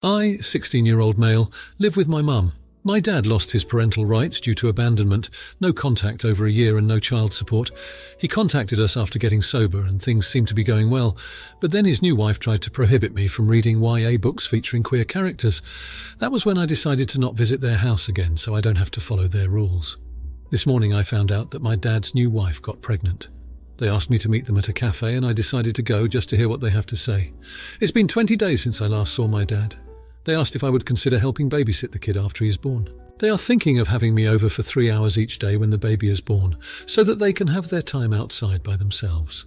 I, 16-year-old male, live with my mum. My dad lost his parental rights due to abandonment, no contact over a year and no child support. He contacted us after getting sober and things seemed to be going well, but then his new wife tried to prohibit me from reading YA books featuring queer characters. That was when I decided to not visit their house again so I don't have to follow their rules. This morning I found out that my dad's new wife got pregnant. They asked me to meet them at a cafe and I decided to go just to hear what they have to say. It's been 20 days since I last saw my dad. They asked if I would consider helping babysit the kid after he is born. They are thinking of having me over for 3 hours each day when the baby is born, so that they can have their time outside by themselves.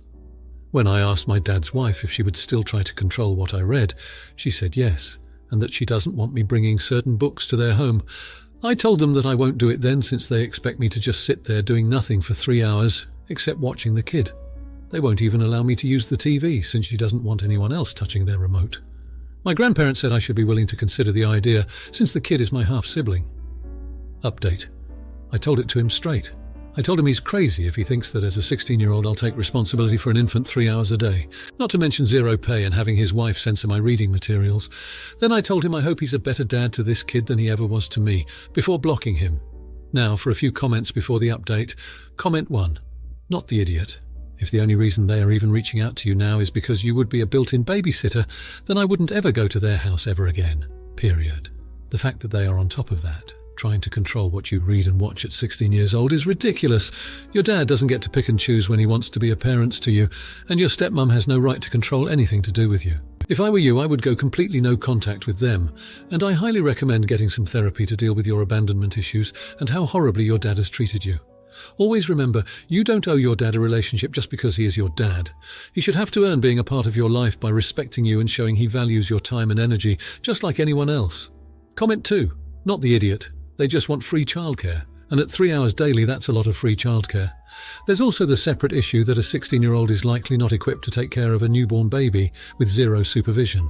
When I asked my dad's wife if she would still try to control what I read, she said yes, and that she doesn't want me bringing certain books to their home. I told them that I won't do it then since they expect me to just sit there doing nothing for 3 hours, except watching the kid. They won't even allow me to use the TV since she doesn't want anyone else touching their remote. My grandparents said I should be willing to consider the idea, since the kid is my half-sibling. Update. I told it to him straight. I told him he's crazy if he thinks that as a 16-year-old I'll take responsibility for an infant 3 hours a day, not to mention zero pay and having his wife censor my reading materials. Then I told him I hope he's a better dad to this kid than he ever was to me, before blocking him. Now for a few comments before the update. Comment 1. Not the idiot. If the only reason they are even reaching out to you now is because you would be a built-in babysitter, then I wouldn't ever go to their house ever again. Period. The fact that they are on top of that, trying to control what you read and watch at 16 years old, is ridiculous. Your dad doesn't get to pick and choose when he wants to be a parent to you, and your stepmom has no right to control anything to do with you. If I were you, I would go completely no contact with them, and I highly recommend getting some therapy to deal with your abandonment issues and how horribly your dad has treated you. Always remember, you don't owe your dad a relationship just because he is your dad. He should have to earn being a part of your life by respecting you and showing he values your time and energy, just like anyone else. Comment 2. Not the idiot. They just want free childcare. And at 3 hours daily, that's a lot of free childcare. There's also the separate issue that a 16-year-old is likely not equipped to take care of a newborn baby with zero supervision.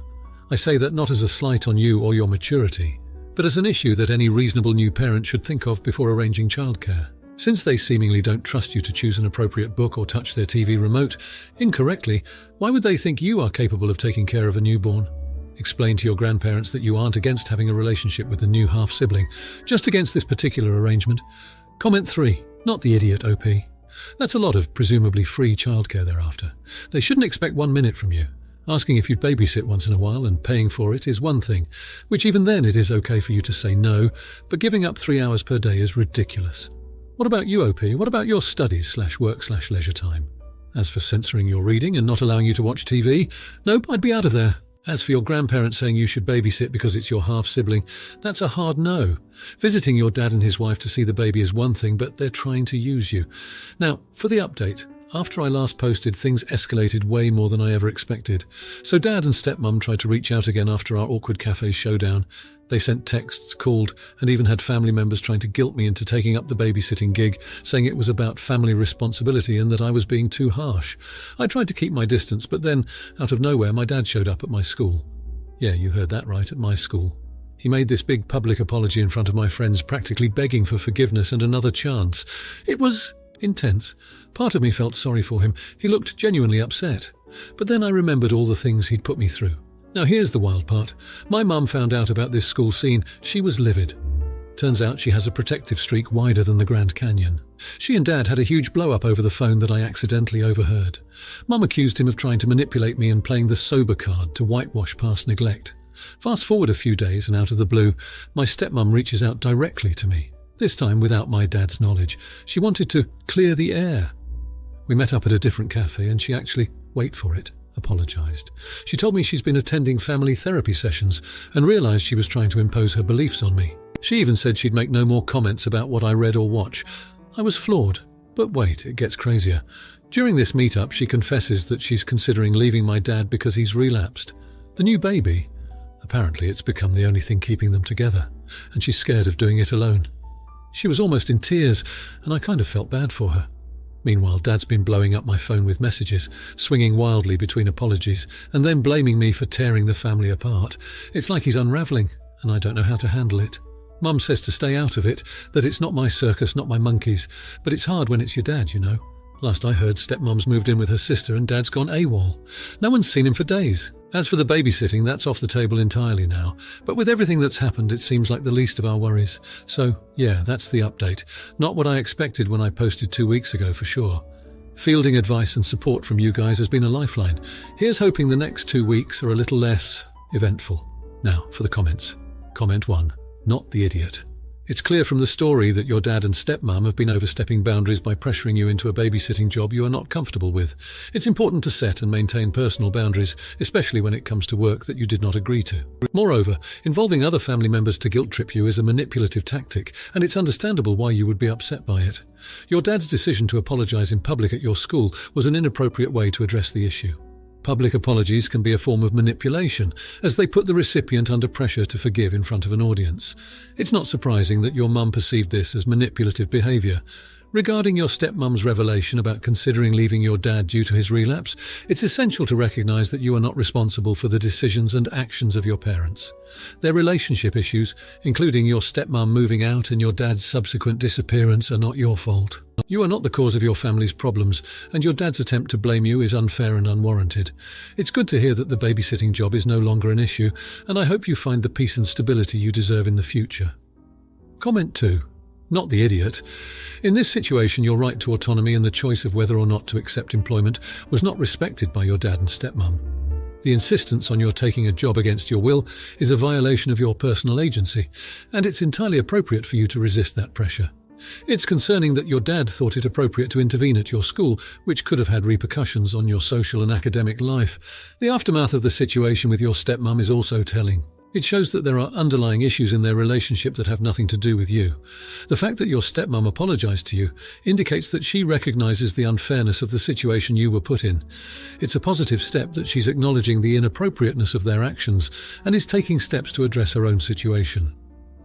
I say that not as a slight on you or your maturity, but as an issue that any reasonable new parent should think of before arranging childcare. Since they seemingly don't trust you to choose an appropriate book or touch their TV remote incorrectly, why would they think you are capable of taking care of a newborn? Explain to your grandparents that you aren't against having a relationship with the new half-sibling, just against this particular arrangement. Comment 3. Not the idiot, OP. That's a lot of presumably free childcare thereafter. They shouldn't expect 1 minute from you. Asking if you'd babysit once in a while and paying for it is one thing, which even then it is okay for you to say no, but giving up 3 hours per day is ridiculous. What about you, OP? What about your studies/work/leisure time? As for censoring your reading and not allowing you to watch TV, nope, I'd be out of there. As for your grandparents saying you should babysit because it's your half-sibling, that's a hard no. Visiting your dad and his wife to see the baby is one thing, but they're trying to use you. Now, for the update. After I last posted, things escalated way more than I ever expected. So Dad and Stepmom tried to reach out again after our awkward cafe showdown. They sent texts, called, and even had family members trying to guilt me into taking up the babysitting gig, saying it was about family responsibility and that I was being too harsh. I tried to keep my distance, but then, out of nowhere, my dad showed up at my school. Yeah, you heard that right, at my school. He made this big public apology in front of my friends, practically begging for forgiveness and another chance. It was intense. Part of me felt sorry for him. He looked genuinely upset. But then I remembered all the things he'd put me through. Now here's the wild part. My mum found out about this school scene. She was livid. Turns out she has a protective streak wider than the Grand Canyon. She and Dad had a huge blow-up over the phone that I accidentally overheard. Mum accused him of trying to manipulate me and playing the sober card to whitewash past neglect. Fast forward a few days and out of the blue, my stepmum reaches out directly to me. This time without my dad's knowledge. She wanted to clear the air. We met up at a different cafe and she actually, wait for it, apologised. She told me she's been attending family therapy sessions and realised she was trying to impose her beliefs on me. She even said she'd make no more comments about what I read or watch. I was floored. But wait, it gets crazier. During this meetup, she confesses that she's considering leaving my dad because he's relapsed. The new baby. Apparently it's become the only thing keeping them together, and she's scared of doing it alone. She was almost in tears, and I kind of felt bad for her. Meanwhile, Dad's been blowing up my phone with messages, swinging wildly between apologies, and then blaming me for tearing the family apart. It's like he's unravelling, and I don't know how to handle it. Mum says to stay out of it, that it's not my circus, not my monkeys, but it's hard when it's your dad, you know. Last I heard, Stepmom's moved in with her sister and Dad's gone AWOL. No one's seen him for days. As for the babysitting, that's off the table entirely now. But with everything that's happened, it seems like the least of our worries. So, yeah, that's the update. Not what I expected when I posted 2 weeks ago, for sure. Fielding advice and support from you guys has been a lifeline. Here's hoping the next 2 weeks are a little less eventful. Now, for the comments. Comment 1. Not the idiot. It's clear from the story that your dad and stepmom have been overstepping boundaries by pressuring you into a babysitting job you are not comfortable with. It's important to set and maintain personal boundaries, especially when it comes to work that you did not agree to. Moreover, involving other family members to guilt-trip you is a manipulative tactic, and it's understandable why you would be upset by it. Your dad's decision to apologize in public at your school was an inappropriate way to address the issue. Public apologies can be a form of manipulation, as they put the recipient under pressure to forgive in front of an audience. It's not surprising that your mum perceived this as manipulative behaviour. Regarding your stepmum's revelation about considering leaving your dad due to his relapse, it's essential to recognise that you are not responsible for the decisions and actions of your parents. Their relationship issues, including your stepmum moving out and your dad's subsequent disappearance, are not your fault. You are not the cause of your family's problems, and your dad's attempt to blame you is unfair and unwarranted. It's good to hear that the babysitting job is no longer an issue, and I hope you find the peace and stability you deserve in the future. Comment 2. Not the idiot. In this situation, your right to autonomy and the choice of whether or not to accept employment was not respected by your dad and stepmom. The insistence on your taking a job against your will is a violation of your personal agency, and it's entirely appropriate for you to resist that pressure. It's concerning that your dad thought it appropriate to intervene at your school, which could have had repercussions on your social and academic life. The aftermath of the situation with your stepmom is also telling. It shows that there are underlying issues in their relationship that have nothing to do with you. The fact that your stepmom apologized to you indicates that she recognizes the unfairness of the situation you were put in. It's a positive step that she's acknowledging the inappropriateness of their actions and is taking steps to address her own situation.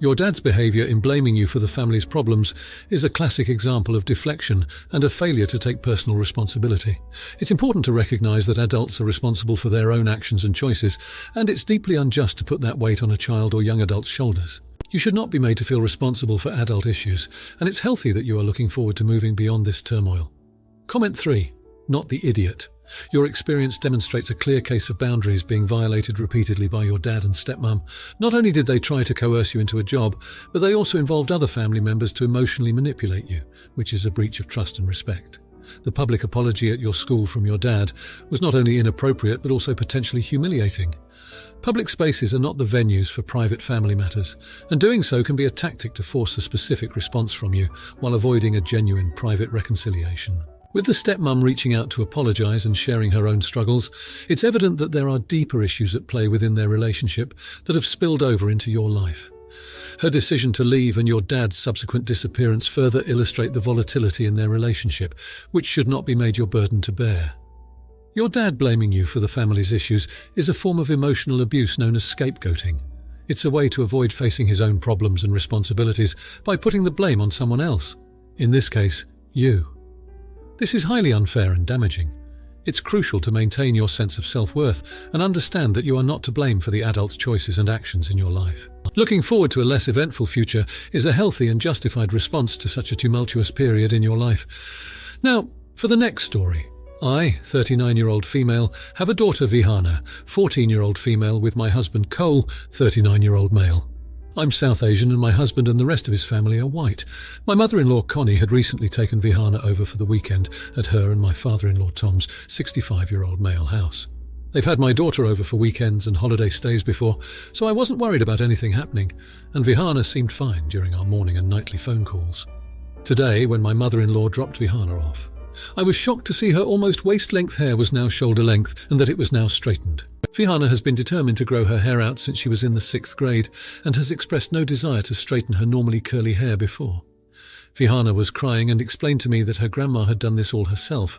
Your dad's behavior in blaming you for the family's problems is a classic example of deflection and a failure to take personal responsibility. It's important to recognize that adults are responsible for their own actions and choices, and it's deeply unjust to put that weight on a child or young adult's shoulders. You should not be made to feel responsible for adult issues, and it's healthy that you are looking forward to moving beyond this turmoil. Comment 3. Not the idiot. Your experience demonstrates a clear case of boundaries being violated repeatedly by your dad and stepmom. Not only did they try to coerce you into a job, but they also involved other family members to emotionally manipulate you, which is a breach of trust and respect. The public apology at your school from your dad was not only inappropriate but also potentially humiliating. Public spaces are not the venues for private family matters, and doing so can be a tactic to force a specific response from you while avoiding a genuine private reconciliation. With the stepmom reaching out to apologise and sharing her own struggles, it's evident that there are deeper issues at play within their relationship that have spilled over into your life. Her decision to leave and your dad's subsequent disappearance further illustrate the volatility in their relationship, which should not be made your burden to bear. Your dad blaming you for the family's issues is a form of emotional abuse known as scapegoating. It's a way to avoid facing his own problems and responsibilities by putting the blame on someone else. In this case, you. This is highly unfair and damaging. It's crucial to maintain your sense of self-worth and understand that you are not to blame for the adult's choices and actions in your life. Looking forward to a less eventful future is a healthy and justified response to such a tumultuous period in your life. Now, for the next story. I, 39-year-old female, have a daughter Vihana, 14-year-old female, with my husband Cole, 39-year-old male. I'm South Asian and my husband and the rest of his family are white. My mother-in-law Connie had recently taken Vihana over for the weekend at her and my father-in-law Tom's 65-year-old male house. They've had my daughter over for weekends and holiday stays before, so I wasn't worried about anything happening, and Vihana seemed fine during our morning and nightly phone calls. Today, when my mother-in-law dropped Vihana off, I was shocked to see her almost waist-length hair was now shoulder-length and that it was now straightened. Vihana has been determined to grow her hair out since she was in the 6th grade and has expressed no desire to straighten her normally curly hair before. Vihana was crying and explained to me that her grandma had done this all herself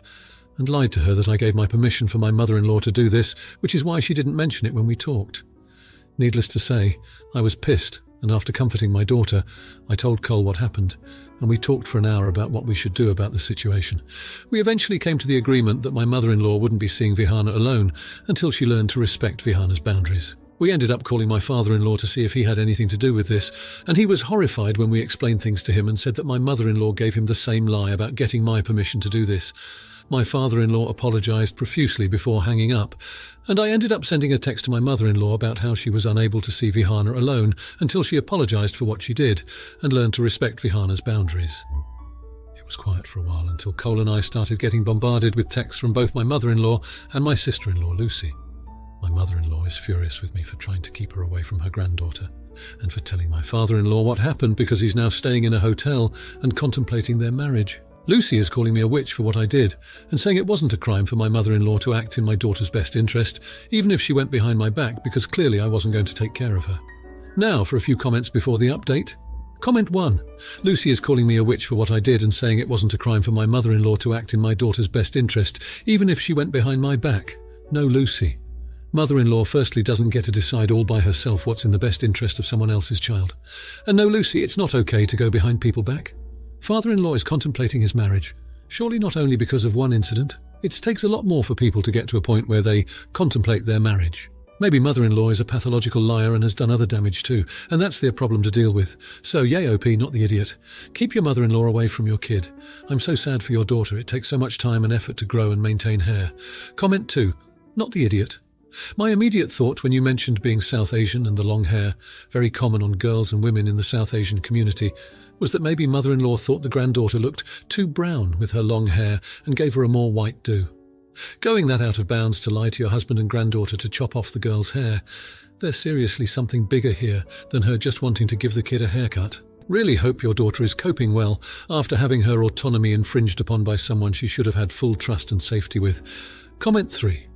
and lied to her that I gave my permission for my mother-in-law to do this, which is why she didn't mention it when we talked. Needless to say, I was pissed, and after comforting my daughter, I told Cole what happened, and we talked for an hour about what we should do about the situation. We eventually came to the agreement that my mother-in-law wouldn't be seeing Vihana alone until she learned to respect Vihana's boundaries. We ended up calling my father-in-law to see if he had anything to do with this, and he was horrified when we explained things to him and said that my mother-in-law gave him the same lie about getting my permission to do this. My father-in-law apologised profusely before hanging up, and I ended up sending a text to my mother-in-law about how she was unable to see Vihana alone until she apologised for what she did and learned to respect Vihana's boundaries. It was quiet for a while until Cole and I started getting bombarded with texts from both my mother-in-law and my sister-in-law, Lucy. My mother-in-law is furious with me for trying to keep her away from her granddaughter, and for telling my father-in-law what happened because he's now staying in a hotel and contemplating their marriage. Lucy is calling me a witch for what I did, and saying it wasn't a crime for my mother-in-law to act in my daughter's best interest, even if she went behind my back, because clearly I wasn't going to take care of her. Now for a few comments before the update. Comment 1. Lucy is calling me a witch for what I did and saying it wasn't a crime for my mother-in-law to act in my daughter's best interest, even if she went behind my back. No, Lucy. Mother-in-law firstly doesn't get to decide all by herself what's in the best interest of someone else's child. And no, Lucy, it's not okay to go behind people's back. Father-in-law is contemplating his marriage, surely not only because of one incident. It takes a lot more for people to get to a point where they contemplate their marriage. Maybe mother-in-law is a pathological liar and has done other damage too, and that's their problem to deal with. So, yay OP, not the idiot. Keep your mother-in-law away from your kid. I'm so sad for your daughter. It takes so much time and effort to grow and maintain hair. Comment 2. Not the idiot. My immediate thought when you mentioned being South Asian and the long hair, very common on girls and women in the South Asian community, was that maybe mother-in-law thought the granddaughter looked too brown with her long hair and gave her a more white do. Going that out of bounds to lie to your husband and granddaughter to chop off the girl's hair, there's seriously something bigger here than her just wanting to give the kid a haircut. Really hope your daughter is coping well after having her autonomy infringed upon by someone she should have had full trust and safety with. Comment 3.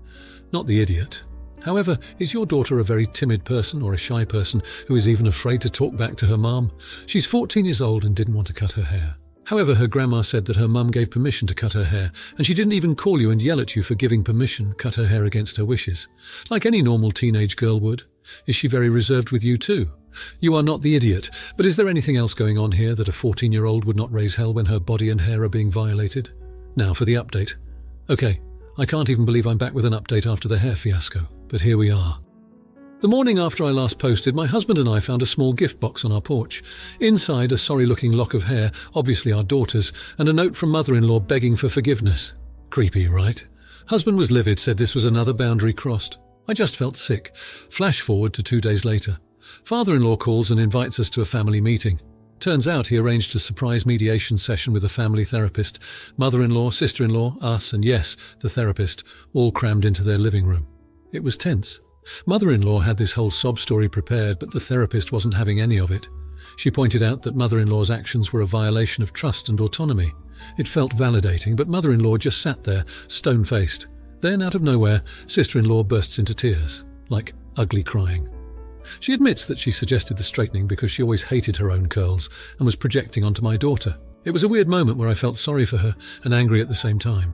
Not the idiot. However, is your daughter a very timid person or a shy person who is even afraid to talk back to her mum? She's 14 years old and didn't want to cut her hair. However, her grandma said that her mum gave permission to cut her hair, and she didn't even call you and yell at you for giving permission, cut her hair against her wishes. Like any normal teenage girl would. Is she very reserved with you too? You are not the idiot, but is there anything else going on here that a 14-year-old would not raise hell when her body and hair are being violated? Now for the update. Okay, I can't even believe I'm back with an update after the hair fiasco, but here we are. The morning after I last posted, my husband and I found a small gift box on our porch. Inside, a sorry-looking lock of hair, obviously our daughter's, and a note from mother-in-law begging for forgiveness. Creepy, right? Husband was livid, said this was another boundary crossed. I just felt sick. Flash forward to 2 days later. Father-in-law calls and invites us to a family meeting. Turns out he arranged a surprise mediation session with a family therapist. Mother-in-law, sister-in-law, us, and yes, the therapist, all crammed into their living room. It was tense. Mother-in-law had this whole sob story prepared, but the therapist wasn't having any of it. She pointed out that mother-in-law's actions were a violation of trust and autonomy. It felt validating, but mother-in-law just sat there, stone-faced. Then, out of nowhere, sister-in-law bursts into tears, like ugly crying. She admits that she suggested the straightening because she always hated her own curls and was projecting onto my daughter. It was a weird moment where I felt sorry for her and angry at the same time.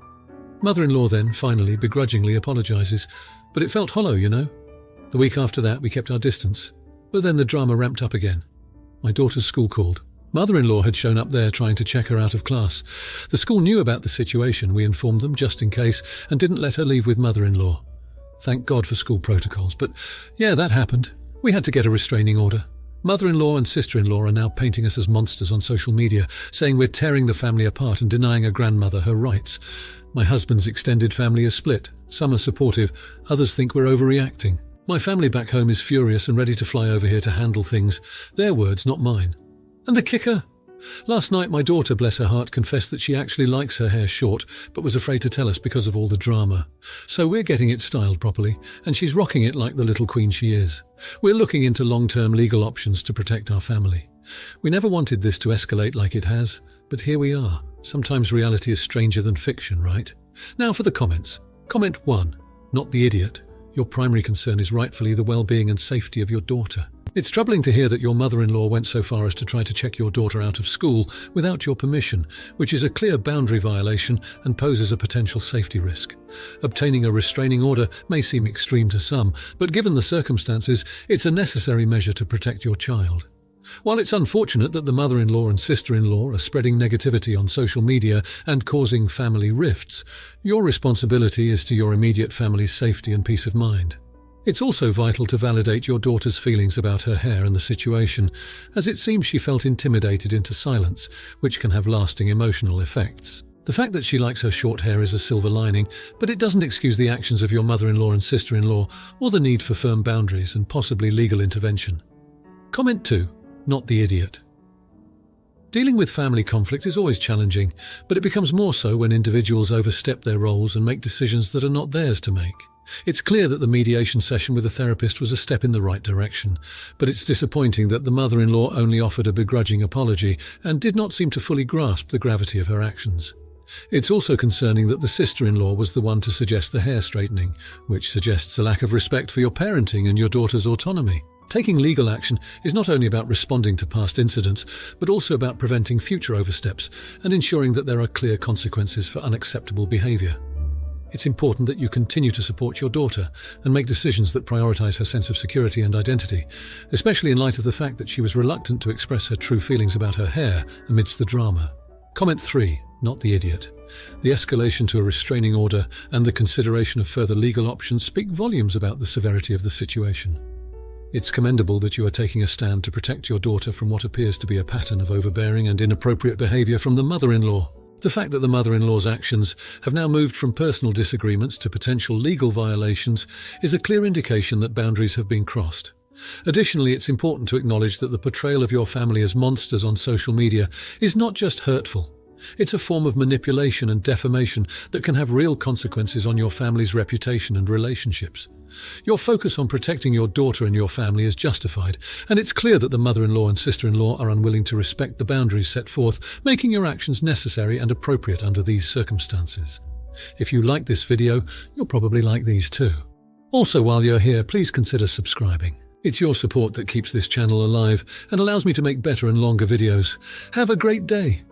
Mother-in-law then, finally, begrudgingly apologises, but it felt hollow, you know. The week after that, we kept our distance. But then the drama ramped up again. My daughter's school called. Mother-in-law had shown up there trying to check her out of class. The school knew about the situation, we informed them just in case, and didn't let her leave with mother-in-law. Thank God for school protocols, but yeah, that happened. We had to get a restraining order. Mother-in-law and sister-in-law are now painting us as monsters on social media, saying we're tearing the family apart and denying a grandmother her rights. My husband's extended family is split. Some are supportive, others think we're overreacting. My family back home is furious and ready to fly over here to handle things. Their words, not mine. And the kicker? Last night my daughter, bless her heart, confessed that she actually likes her hair short, but was afraid to tell us because of all the drama. So we're getting it styled properly, and she's rocking it like the little queen she is. We're looking into long-term legal options to protect our family. We never wanted this to escalate like it has, but here we are. Sometimes reality is stranger than fiction, right? Now for the comments. Comment 1. Not the idiot. Your primary concern is rightfully the well-being and safety of your daughter. It's troubling to hear that your mother-in-law went so far as to try to check your daughter out of school without your permission, which is a clear boundary violation and poses a potential safety risk. Obtaining a restraining order may seem extreme to some, but given the circumstances, it's a necessary measure to protect your child. While it's unfortunate that the mother-in-law and sister-in-law are spreading negativity on social media and causing family rifts, your responsibility is to your immediate family's safety and peace of mind. It's also vital to validate your daughter's feelings about her hair and the situation, as it seems she felt intimidated into silence, which can have lasting emotional effects. The fact that she likes her short hair is a silver lining, but it doesn't excuse the actions of your mother-in-law and sister-in-law or the need for firm boundaries and possibly legal intervention. Comment 2. Not the idiot. Dealing with family conflict is always challenging, but it becomes more so when individuals overstep their roles and make decisions that are not theirs to make. It's clear that the mediation session with a therapist was a step in the right direction, but it's disappointing that the mother-in-law only offered a begrudging apology and did not seem to fully grasp the gravity of her actions. It's also concerning that the sister-in-law was the one to suggest the hair straightening, which suggests a lack of respect for your parenting and your daughter's autonomy. Taking legal action is not only about responding to past incidents, but also about preventing future oversteps and ensuring that there are clear consequences for unacceptable behavior. It's important that you continue to support your daughter and make decisions that prioritize her sense of security and identity, especially in light of the fact that she was reluctant to express her true feelings about her hair amidst the drama. Comment 3. Not the idiot. The escalation to a restraining order and the consideration of further legal options speak volumes about the severity of the situation. It's commendable that you are taking a stand to protect your daughter from what appears to be a pattern of overbearing and inappropriate behavior from the mother-in-law. The fact that the mother-in-law's actions have now moved from personal disagreements to potential legal violations is a clear indication that boundaries have been crossed. Additionally, it's important to acknowledge that the portrayal of your family as monsters on social media is not just hurtful. It's a form of manipulation and defamation that can have real consequences on your family's reputation and relationships. Your focus on protecting your daughter and your family is justified, and it's clear that the mother-in-law and sister-in-law are unwilling to respect the boundaries set forth, making your actions necessary and appropriate under these circumstances. If you like this video, you'll probably like these too. Also, while you're here, please consider subscribing. It's your support that keeps this channel alive and allows me to make better and longer videos. Have a great day.